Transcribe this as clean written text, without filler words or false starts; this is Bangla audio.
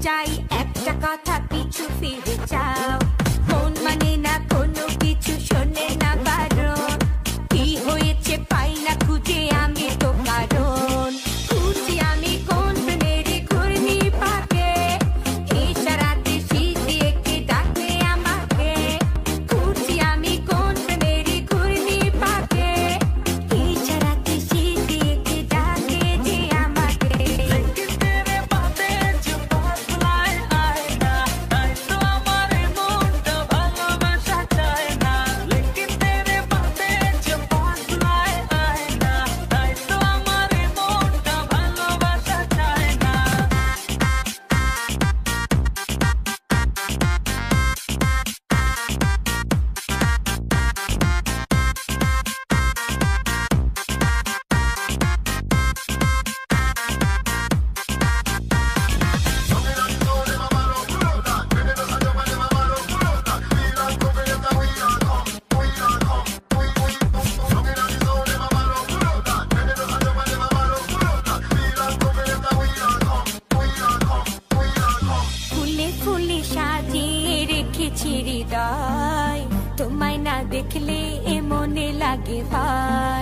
চাই একটা কথা পিছু ফিরে চাও মন মানে না কোনো কিছু শোনে না বারণ কি হয়েছে পাই না খুঁজে আমি তো কারণ খুঁজি আমি কোন প্রেমের ঘূর্ণি পাকে ইশারাতে শীতে কে ডাকে আমাকে খুঁজি আমি কোন প্রেমের ঘূর্ণি পাকে ইশারাতে শীতে কে ডাকে যে আমাকে হৃদয় তোমায় না দেখলে এ মনে লাগে ভয়